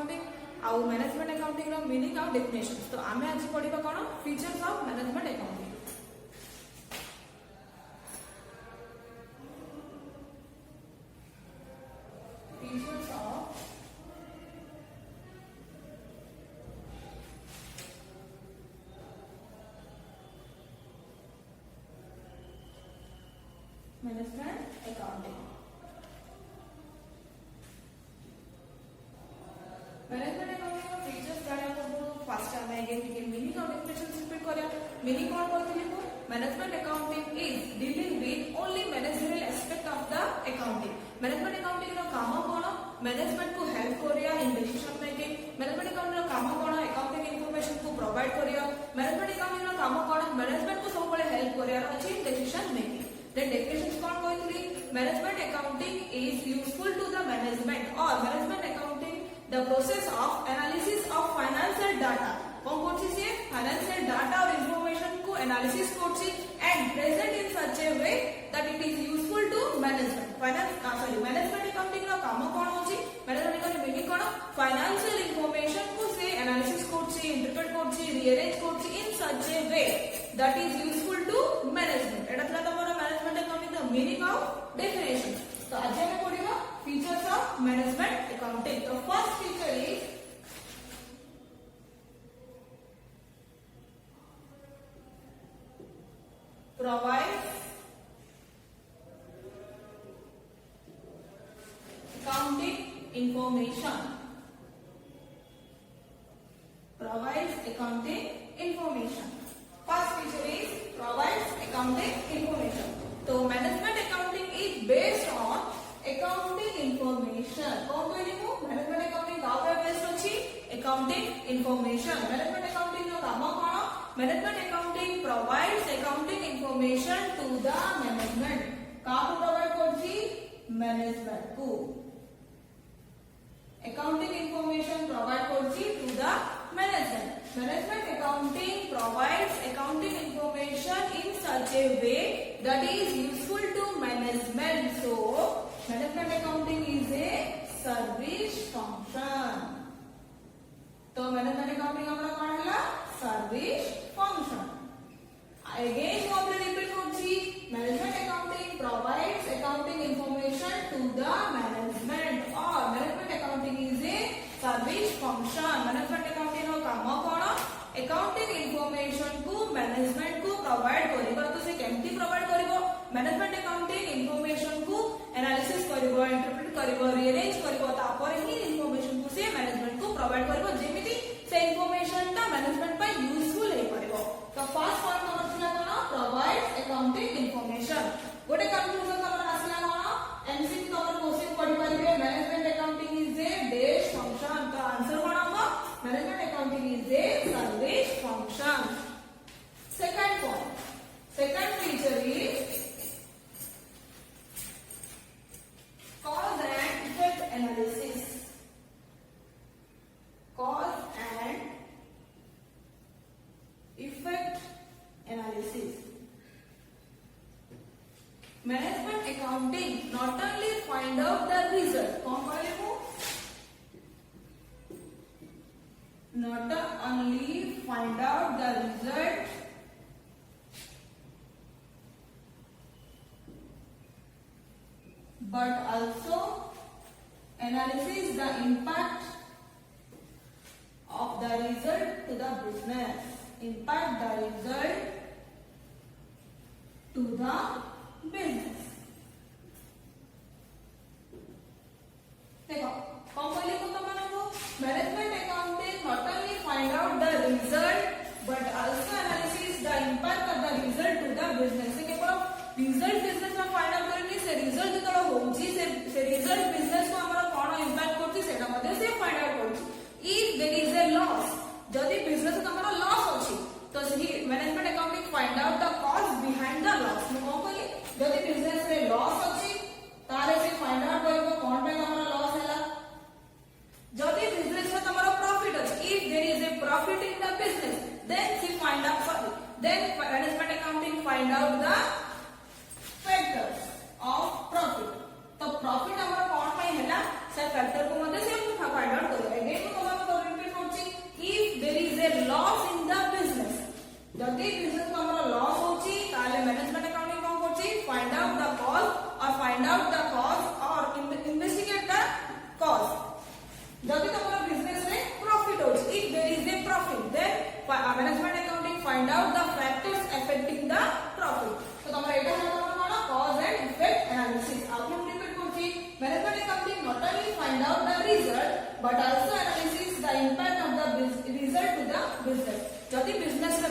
Accounting आउ management accounting रो meaning आउ डेफिनेशन। तो आमे आज पढिबा कोन features of management accounting. Features of management accounting. Management accounting का फीचर्स जाने को फर्स्ट टाइम आएंगे कि मीनिंग और डेफिनेशन रिपीट करिया। मीनिंग कौन कहतली को management accounting is dealing with only managerial aspect of the accounting. Management accounting रो काम कोन मैनेजमेंट को हेल्प करिया in decision making. Management accounting रो काम कोन अकाउंटिंग इन्फॉर्मेशन को प्रोवाइड करिया। मैनेजमेंट अकाउंटिंग रो काम कोन मैनेजमेंट को सब बळे हेल्प करिया अछि in decision making. Then definition कौन कहतली management accounting is useful to the management और management accounting the process of analysis of financial data कौन करछि से फाइनेंशियल डाटा और इंफॉर्मेशन को एनालिसिस करछि and present in such a way that it is useful to management. Management accounting रो काम कोन होछि मैनेजमेंट अकाउंटिंग मीनिंग कोन फाइनेंशियल इंफॉर्मेशन को से एनालिसिस करछि इंटरप्रेट करछि रीअरेंज करछि in such a way that is useful to management. एटा थला तमरो management accounting the meaning of definition. तो आज हम पढिबा फीचर्स ऑफ मैनेजमेंट अकाउंटिंग। तो first feature is provides accounting information. Provides accounting information. First feature is provides accounting information. तो management accounting is based on accounting information. कौन कहली को management accounting का ऊपर बेस्ड अछि अकाउंटिंग इंफॉर्मेशन। मैनेजमेंट अकाउंटिंग रो काम कोन management accounting provides accounting information to the management. का प्रोवाइड करछि मैनेजमेंट को अकाउंटिंग इंफॉर्मेशन प्रोवाइड करछि to the management. Management accounting provides accounting information in such a way that is useful to management. So management accounting is a service function. तो management accounting हमरा कोन हला service function। again को हमने repeat करछि management accounting provides accounting information to the management और management accounting is a service function। management accounting रो काम कोन accounting information को मैनेजमेंट को प्रोवाइड करिबो। तो से केमती प्रोवाइड करिबो मैनेजमेंट अकाउंटिंग इंफॉर्मेशन को एनालिसिस करिबो इंटरप्रेट करिबो रीअरेंज करिबो तापर ही इंफॉर्मेशन को से मैनेजमेंट को प्रोवाइड करिबो जेमिति से इंफॉर्मेशन ता मैनेजमेंट पर यूजफुल हे करिबो। तो फर्स्ट पॉइंट हमर छिला कोन प्रोवाइड्स अकाउंटिंग इंफॉर्मेशन। गोटे कंक्लूजन हमर आसला कोन एमसीक्यू हमर क्वेश्चन पढि परिबे management accounting is a base function. तो आंसर कोन हमर management accounting is a service function. Second point second feature is cause and effect analysis. Cause and effect analysis. Management accounting not only find out the result कौन कहले को not only find out the result but also analyze the impact of the result to the business. Impact the result to the business. देखो कौन कहले को तमनको management accounting not only find out the result but also analyze the impact of the result to the business. केवल result business में find out करनी से result जेतलो होउची से रिजल्ट बिजनेस को हमरा कोन इंपैक्ट करची सेटा मध्ये से फाइंड आउट करची। If there is a loss जदी बिजनेस हमरा लॉस अछि तो सही management accounting find out the cause behind the loss. मु कोन कहली जदी बिजनेस रे लॉस अछि तारे से फाइंड आउट करबो कोन पे हमरा लॉस हैला। जदी बिजनेस में हमरा प्रॉफिट अछि if there is a profit in the business then सी find out then management accounting find out the factors of profit। तो प्रॉफिट हमारा कौन पे हैला से फैक्टर को मध्य से हम फाइंड आउट करेंगे।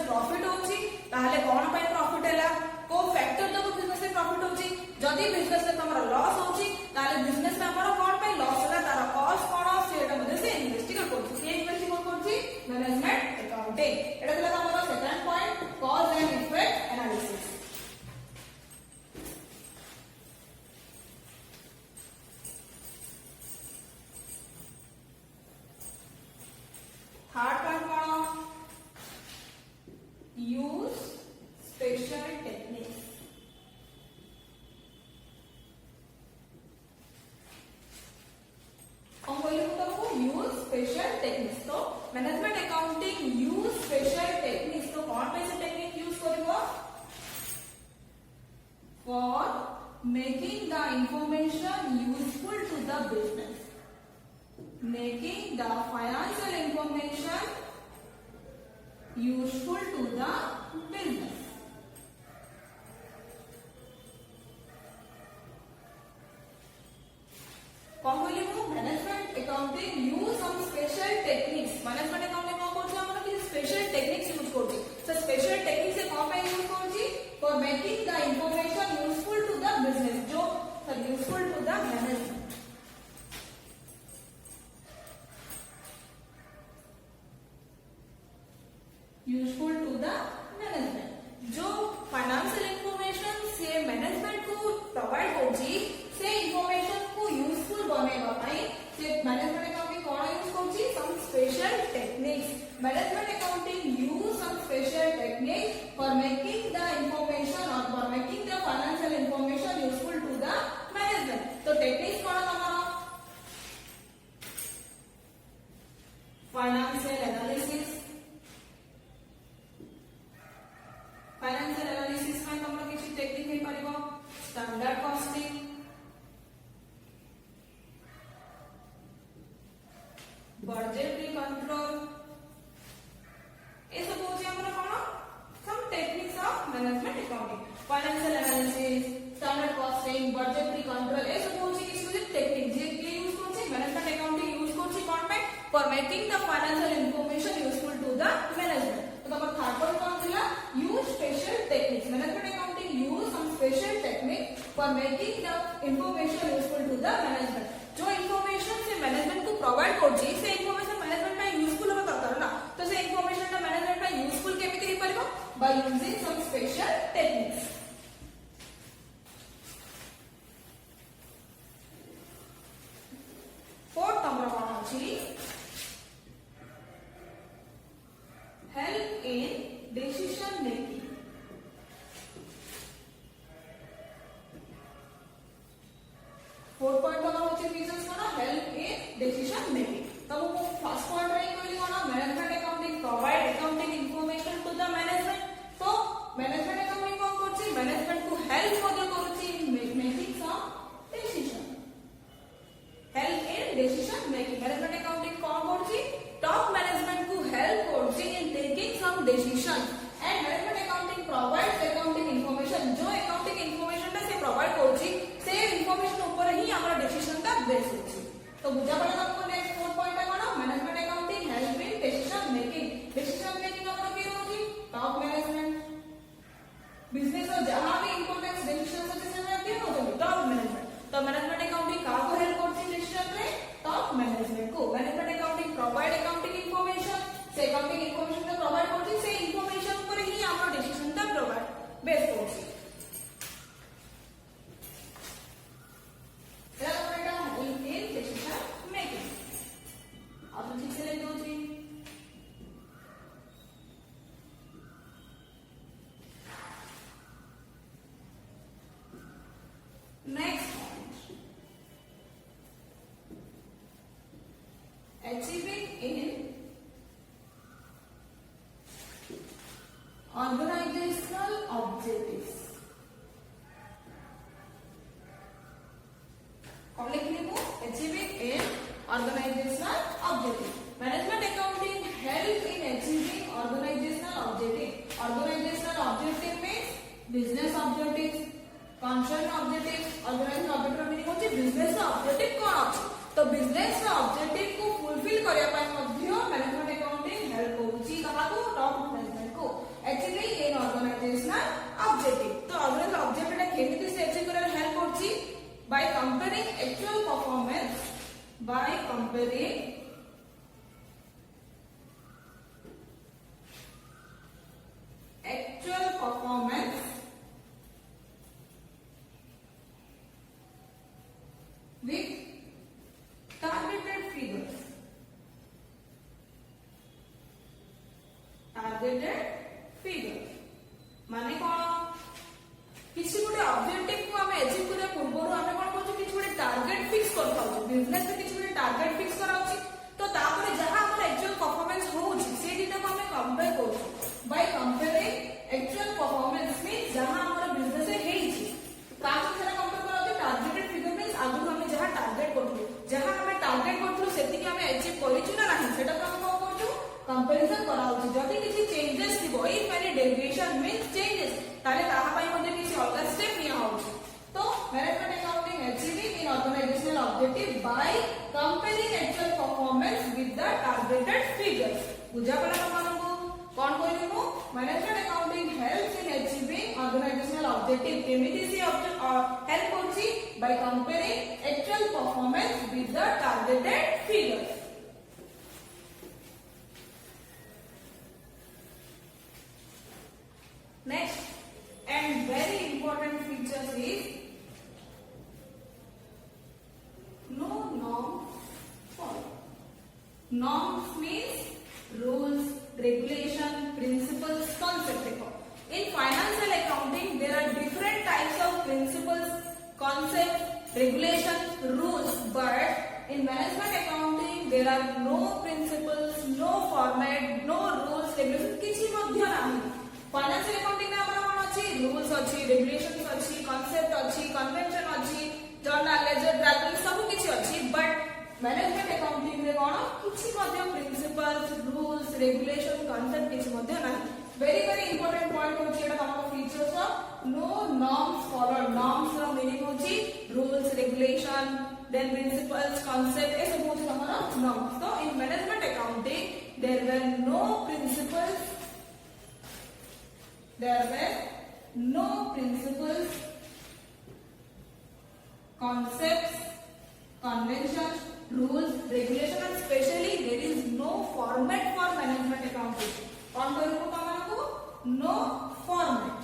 प्रॉफिट होची ताहले कोन पय प्रॉफिट हैला को फैक्टर जो बिजनेस में प्रॉफिट होची जदी बिजनेस में तमरा लॉस होची ताहले बिजनेस में हमर कोन पय लॉस होला तार कॉस्ट कोन सेटा मध्ये से इन्वेस्टिगेट करची के इन्वेस्टिगेट करची मैनेजमेंट अकाउंटिंग एटा होला हमर second point cause and effect analysis third point कोन यूज स्पेशल टेक्निक्स कौन बोले तुमको यूज स्पेशल टेक्निक्स तो management accounting use special techniques तो कौन पैसे टेक्निक यूज करिवो for making the information useful to the business making the financial information useful to the business कौन बोली मु management accounting use some special techniques management accounting कौन करछि हमरा कि स्पेशल टेक्निक्स यूज करछि सो स्पेशल टेक्निक्स से कौन पे यूज करछि for making the information useful to the business जो useful to the management useful to the management जो फाइनेंशियल इंफॉर्मेशन से मैनेजमेंट को प्रोवाइड करछि से इंफॉर्मेशन को यूजफुल बनेबा पई से मैनेजमेंट अकाउंटिंग कोन यूज करछि some special techniques management accounting use some special techniques for making the information और for making the financial information useful to the management तो टेक्निक्स कोन हमारा फाइनेंशियल एनालिसिस फाइनेंशियल एनालिसिस में हमरा किछि टेक्निक हे परिबो स्टैंडर्ड कॉस्टिंग बजटरी कंट्रोल ए सब होछि हमरा कोन some techniques of management accounting financial analysis standard costing budgetary control ए सब होछि किछि टेक्निक जे के यूज करछि मैनेजमेंट अकाउंटिंग यूज करछि कोन पे for making the financial information useful to the management तो हमर थर्ड पॉइंट कोन थिला use special techniques management accounting use some special technique for making the information useful to the management जो information से management को प्रोवाइड करछि से information management में यूजफुल होबा दरकार ना तो से इंफॉर्मेशन ता मैनेजमेंट में यूजफुल केमिति हे परिबो by using some special techniques fourth number कोन अछि help in decision making fourth point का होचे रीजंस कोना हेल्प इन डिसीजन मेकिंग तब वो फर्स्ट पॉइंट रे कहली कोना management accounting provide accounting information to the management तो मैनेजमेंट अकाउंटिंग कोन करछि मैनेजमेंट को हेल्प मदद करछि in making some decision help in decision making management accounting कोन करछि टॉप मैनेजमेंट को हेल्प करछि in taking some decision and management accounting provides accounting information जो अकाउंटिंग इंफॉर्मेशन से प्रोवाइड करछि से इंफॉर्मेशन ऊपर ही हमारा डिसीजन का बेस होछि तो बुझा पड़ा हमको नेक्स्ट फोर्थ पॉइंट है कोन management accounting help in decision making हमर के होछि टॉप मैनेजमेंट बिजनेस और जहां भी इंपॉर्टेंट डिसीजन होछि से के होछि टॉप मैनेजमेंट तो मैनेजमेंट अकाउंटिंग का को हेल्प करछि डिसीजन रे टॉप मैनेजमेंट को management accounting provide accounting information से अकाउंटिंग इंफॉर्मेशन का प्रोवाइड करछि से इंफॉर्मेशन ऊपर ही हमारा डिसीजन का प्रोवाइड बेस होछि Next point, achieving in organizational objectives. कौन लिखने को achieving in organizational objective. Management accounting help in achieving organizational objective. Organizational objective means business objectives. Concern objectives, organizational objective meaning होची business objective कौन अछि तो business objective को fulfill करिया पय मध्य मैनेजमेंट अकाउंटिंग हेल्प होची कहा को टॉप मैनेजमेंट को comparing actual performance with targeted figures. Targeted figures माने कौन किसी गोटे ऑब्जेक्टिव को हमें अचीव करने पूर्व हमें कौन कहूँ किसी गोटे टारगेट फिक्स करता हूँ बिजनेस में किसी गोटे टारगेट फिक्स कराउछि तो तापर जहां हमर एक्चुअल परफॉर्मेंस होउछि से दिन को हमें कंपेयर करू bye comparing actual performance means जहां हमर बिजनेस हेइछि काहे सेरा कंपेयर कराउछि टारगेटेड फिगर मींस आगु हमें जहां टारगेट करथु जहां हमें टारगेट करथु सेति कि हमें अचीव करिछु ना नाही सेटा को हम कहू कंपैरिजन कराउछि जदि किछि चेंजेस थिबो if any deviation means changes ताले ताहा पई मध्ये किछि अलग स्टेप निया होउछि तो management accounting achieving in organisational objective by comparing actual performance with the targeted figures बुझा पड़ा हमको कौन कहली मु management accounting helps in achieving organisational objective केमिति से हेल्प होछि by comparing actual performance with the targeted figures Next and very important features is no norm follow. Norms means rules, regulation, principles, concept. In financial accounting, there are different types of principles, concepts, regulations, rules. But in management accounting, there are no principles, no format, no rules, regulations. किछि मध्य नाही. Financial accounting में हमरा कोन अछि rules अछि regulations अछि concept अछि convention अछि journal ledger trekking सब किछि अछि बट मैनेजमेंट अकाउंटिंग रे कोन किछि मध्य प्रिंसिपल्स रूल्स रेगुलेशन कांसेप्ट किछि मध्य नाही वेरी वेरी इंपोर्टेंट पॉइंट होछि एटा हमर features of no norms followed norms रो मीनिंग होछि rules regulation then principles concept ए सब होछि हमर नॉर्म्स तो in management accounting there were no principles There were no principles, concepts, conventions, rules, regulations, and especially there is no format for management accounting. कौन करूँ कमाना को? No format.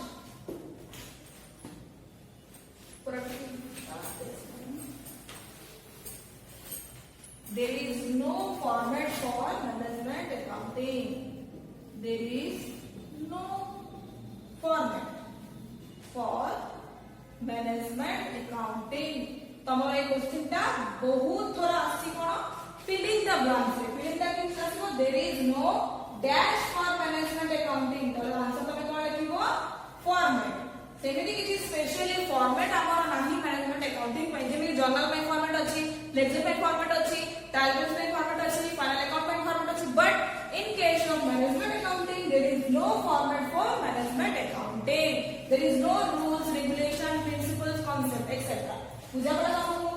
There is no format for management accounting. There is no format for management accounting तमरा ए question ता बहुत थोड़ा आसी कोन filling the blanks filling the blanks आसो there is no dash for management accounting तो आंसर तमे कोन लिखिबो फॉर्मेट सेमिति किछि स्पेशली फॉर्मेट हमर नाही मैनेजमेंट अकाउंटिंग पय जेमि जर्नल में फॉर्मेट अछि लेजर में फॉर्मेट अछि टाइटल्स में फॉर्मेट अछि फाइनल अकाउंट में फॉर्मेट अछि but in case of management accounting there is no format for management accounting there is no rules regulation principles concept etc बुझा पड़ा आपको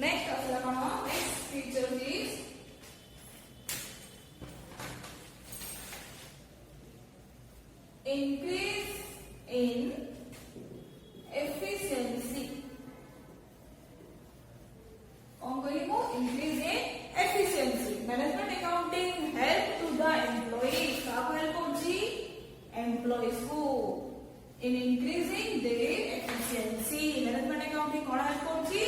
next asla kono next feature is increase in efficiency increase in efficiency management accounting help to the employees how help hoji employees को in increasing their efficiency management accounting cone help होजी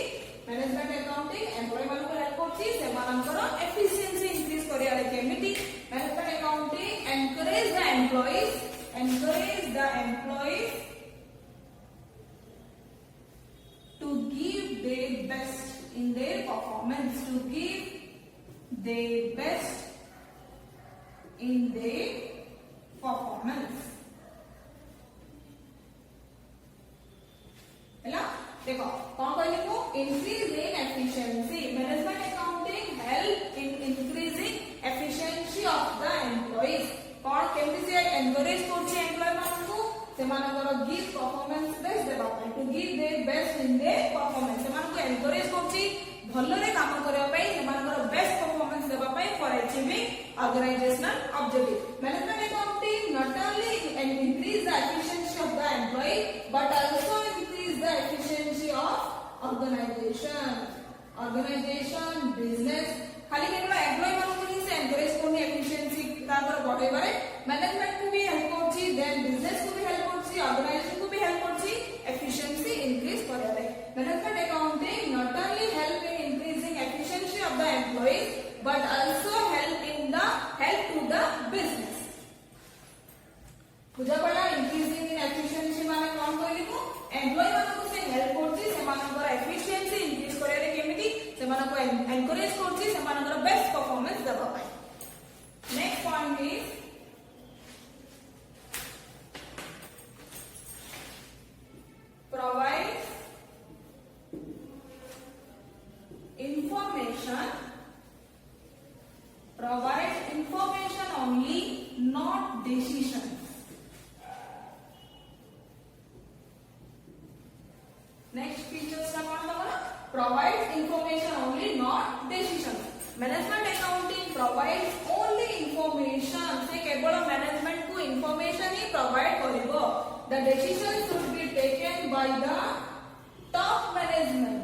management accounting employee मान को help होजी से मानकर efficiency increase करिया रे केमिति management accounting encourage the employees to give their best in their performance to give their best in their performance हैला देखो कौन कहले को increase in efficiency management accounting help in increasing efficiency of the employees कौन केमति से encourage करछि employee मानकु सेमानकर गिव परफॉर्मेंस बेस्ट देबा पय to give their best in their performance सेमानकु एनकरेज करछि भलरे काम करबा पय सेमानकर बेस्ट परफॉर्मेंस देबा पय for achieving organisational objective management accounting not only employee but also increase the efficiency of organization business खाली केवल एम्प्लॉय मानक ही से एनकरेज करनी एफिशिएंसी ताकर बढ़ाइबारे मैनेजमेंट को भी हेल्प करछि देन बिजनेस को भी हेल्प करछि ऑर्गेनाइजेशन को भी हेल्प करछि एफिशिएंसी इंक्रीज करबारे management accounting not only help in increasing efficiency of the employees but also help to the business बुझा पड़ा इंक्रीजिंग इन एफिशिएंसी माने कोन कहली को एम्प्लॉय मानक से हेल्प करछि से मानकर एफिशिएंसी इंक्रीज करबारे केमिति से मानको एनकरेज करछि से मानकर बेस्ट परफॉर्मेंस देबा पाए next point is provide information only not decisions next features का कौन था provide information only not decisions management accounting provides only information से केवल मैनेजमेंट को इंफॉर्मेशन ही प्रोवाइड करिवो the decision should be taken by the top management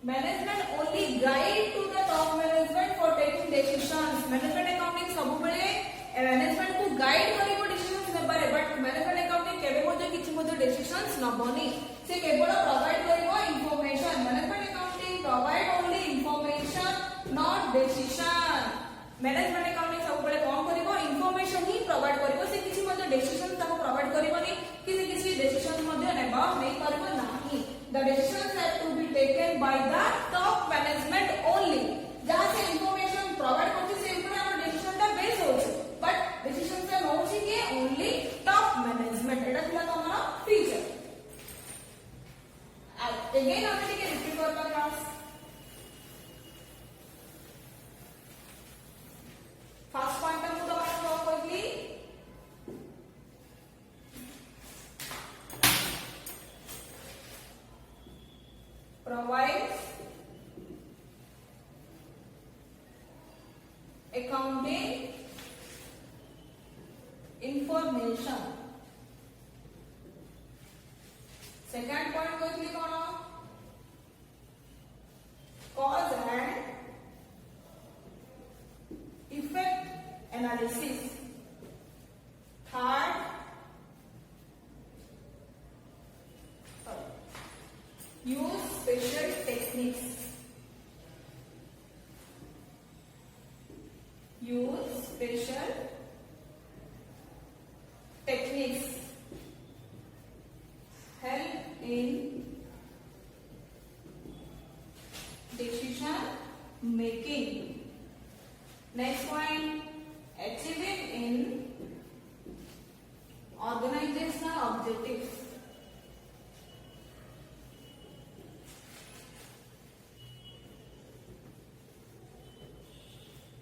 management only guide to the top management for taking decisions management accounting सब बेले management को guide करिवो decisions नेबारे बट मैनेजमेंट अकाउंटिंग केबे मध्ये किछि मध्ये डिसीजंस नबनी से केवल प्रोवाइड करिवो information management accounting provide only information not decision management accounting सब बेले कोन करिवो इंफॉर्मेशन ही प्रोवाइड करिवो से किछि मध्ये डिसीजन ताको प्रोवाइड करिवोनी किछि डिसीजन मध्ये नेबा नै करिवो नाही the decisions have to be taken by the top management only जहां से इंफॉर्मेशन प्रोवाइड करछि से ऊपर हमर डिसीजन ता बेस होछि बट डिसीजन से होछि के ओनली टॉप मैनेजमेंट एटा थिला तमरा फीचर अगेन हमने के रिपीट करबा क्लास फर्स्ट पॉइंट हम तो बात कहली provide accounting information second point कहली कोन cause and effect analysis third use special techniques help in decision making next point achieving in organizational objectives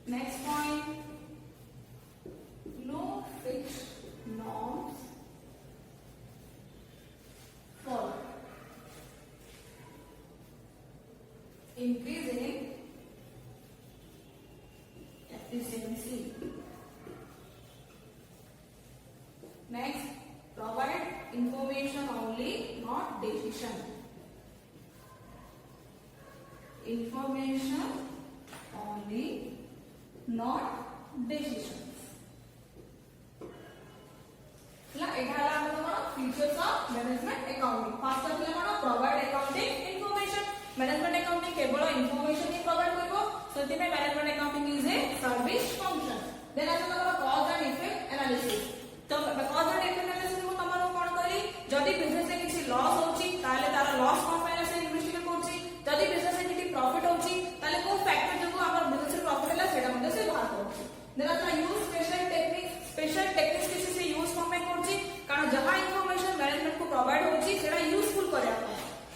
next point no fixed norms followed increasing efficiency next provide information only not decision information only not decisions ला एठाला हमर features of management accounting first of लेमन provide accounting information management accounting केवल information ही provide करबो सती में management accounting is a service function then आसला कॉज एंड इफेक्ट एनालिसिस तो कॉज एंड इफेक्ट एनालिसिस को तमरो कोन करी जदी बिजनेस से किछि लॉस होची ताले तार लॉस कोन पाइला से इन्वेस्टिगेट करछि जदी बिजनेस से किछि प्रॉफिट होची ताले को फैक्टर जो हमर बिजनेस से प्रॉफिट हला सेटा मध्ये से बाहर करछि देन आसला यूज स्पेशल टेक्निक्स किछि से यूज कोन करछि कारण जहां इंफॉर्मेशन मैनेजमेंट को प्रोवाइड होची सेटा यूजफुल करया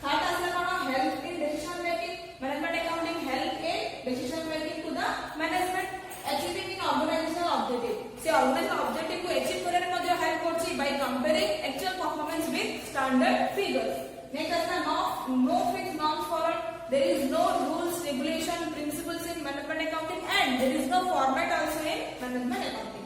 थर्ड आसला कोन help in decision making management accounting help in decision making to the management achieving in organisational objective से ऑर्गेनाइजेशनल ऑब्जेक्टिव को अचीव करे रे मध्ये हेल्प करछि by comparing actual performance with standard figures next आसला no fixed norms followed there is no rules regulation principles in management accounting and there is no format also in management accounting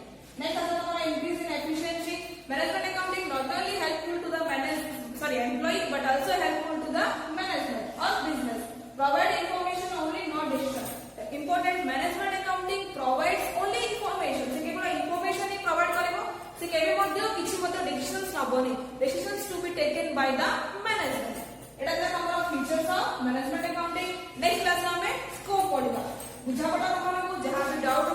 ମଧ୍ୟ କିଛି ମଧ୍ୟ decisions ନବନି, decisions two ବି taken Bai ଦ management. ଏଟା ଥିଲା ଆମର ଫିଚर्स of ମ୍ୟାନେଜमेंट accounting. Next class में scope पढ़िबा। बुझापड़ा तमनको जहां भी डाउट